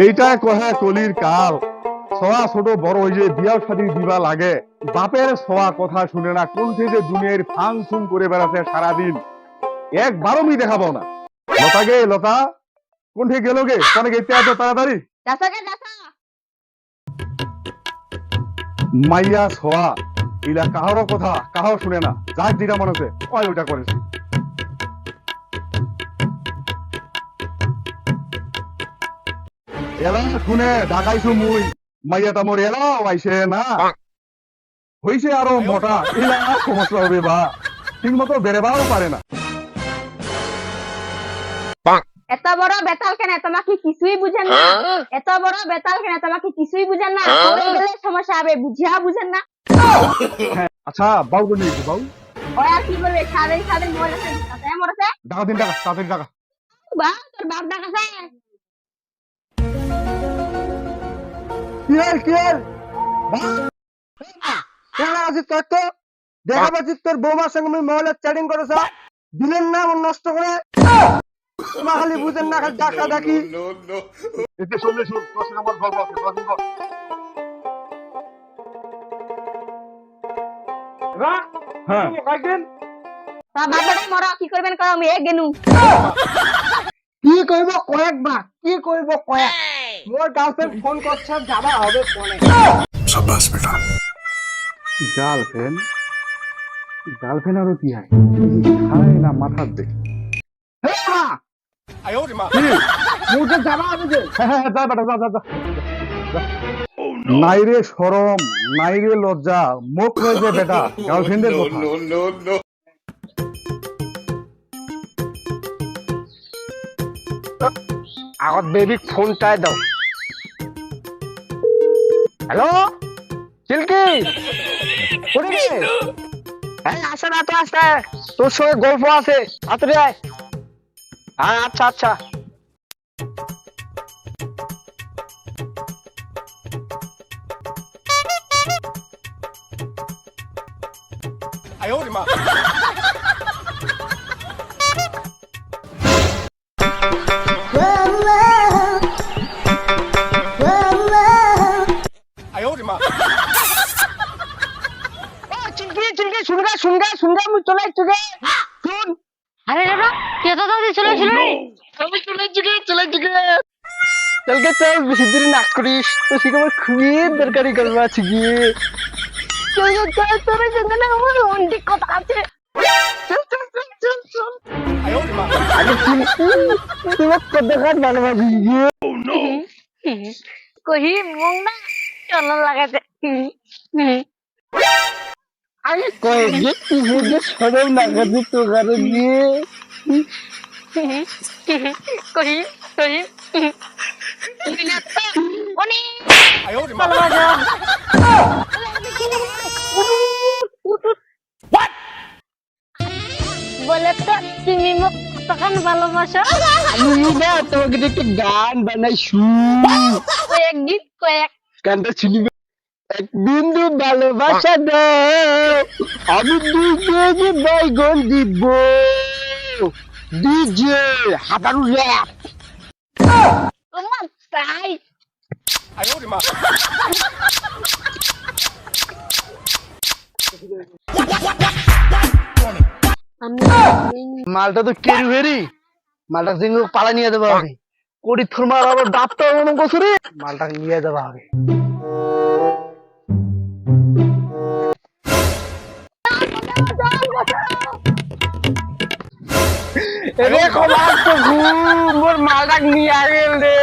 এইটা কহে কলির কাল সবা ছোট বড় হয়ে যে বিয়া শাদী দিবা লাগে বাপের সবা কথা শুনে না কোন থেকে দুনিয়ার ফাং ফুং করে বেড়াতে সারাদিন একবারও মি দেখাবো না। লতা গে লতা কোন থেকে গেল গে কোনে গেতে এত তাড়াতাড়ি মাইয়া সোয়া ইলা কাহারও কথা কাহাও শুনে না যার যেটা মনে হচ্ছে কয় ওটা করেছে। এলা শুনে ডাকাইছো মুই মাইয়াটা মোর এলাও আইছে না হইছে আরো মোটা এলা সমস্যা হবে বা ঠিক মতো বেড়েবাও পারে না। এত বড় বেতাল কেন তোমাকে কিছুই বুঝেন না এত বড় বেতাল কেন তোমাকে কিছুই বুঝেন না পরে গেলে সমস্যা হবে বুঝিয়া বুঝেন না। আচ্ছা বাউ কোন দিকে বাউ ওই আর কি বলবে সাদের সাদের মোবাইল আছে তাতে মরছে টাকা দিন টাকা তাড়াতাড়ি টাকা বা তোর বাপ ডাকাছে দেখা পাচ্ছি তোর বৌমার সঙ্গে মোবাইলে চ্যাটিং করেছ দিলেন না আমার নষ্ট করে তোমার খালি বুঝেন না খালি ডাকা ডাকি এতে শুনলে শুন তোর সঙ্গে আমার গল্প আছে তোর সঙ্গে হ্যাঁ কয়েকদিন তা বাবাটা মরা কি করবেন কও আমি এক গেনু কি করব কয়েকবার কি করব কয়েক মোর গার্লফ্রেন্ড ফোন করছে যাবা হবে ফোনে शाबाश बेटा গার্লফ্রেন্ড গার্লফ্রেন্ড আরো কি হয় খায় না মাথার দিকে মুখে যাবা হবে যে হ্যাঁ যা বেটা যা যা যা নাইরে শরম নাইরে লজ্জা মুখ হয়েছে বেটা গার্লফ্রেন্ডের কথা আগত বেবি ফোনটাই দাও হ্যালো চিল্কি কোনে রে হ্যাঁ আসে না তো আসতে তোর সঙ্গে গল্প আছে তাড়াতাড়ি আয় হ্যাঁ আচ্ছা আচ্ছা শুনগা মুই চলে চুকে শুন আরে দাদা কে তো দাদি চলে চলে আমি চলে চুকে চলকে চল বেশি দূর না করিস তো শিখে খুবই দরকারি করবা আছে গিয়ে চল চল তোর সঙ্গে না আমার অনেক কথা আছে চল চল চল চল চল আরে তুই কত দেখার বানাবা গিয়ে কহি মং না চল লাগাতে আরে কই যে তুই যে সরম লাগাতে তো ঘরে গিয়ে কহি কহি তুমি না তো অনেক ভালোবাসা বলে তো তুমি মোক তখন ভালোবাসো আমি না তোমাকে একটা গান বানাইছু কয়েক গীত কয়েক গানটা শুনিবে এক বিন্দু ভালোবাসা দাও আমি দুই কেজি বাইগন দিব ডিজে হাতারু র্যাপ তোমার তাই মালটা তো কেরি ভেরি মালটা সিঙ্গু পালা নিয়ে দেবো হবে কোটি থুরমার আবার ডাবটা মনে করছো রে মালটা নিয়ে দেবো হবে এরে খোলাস তো ঘুম মোর মালটা নিয়ে আগে রে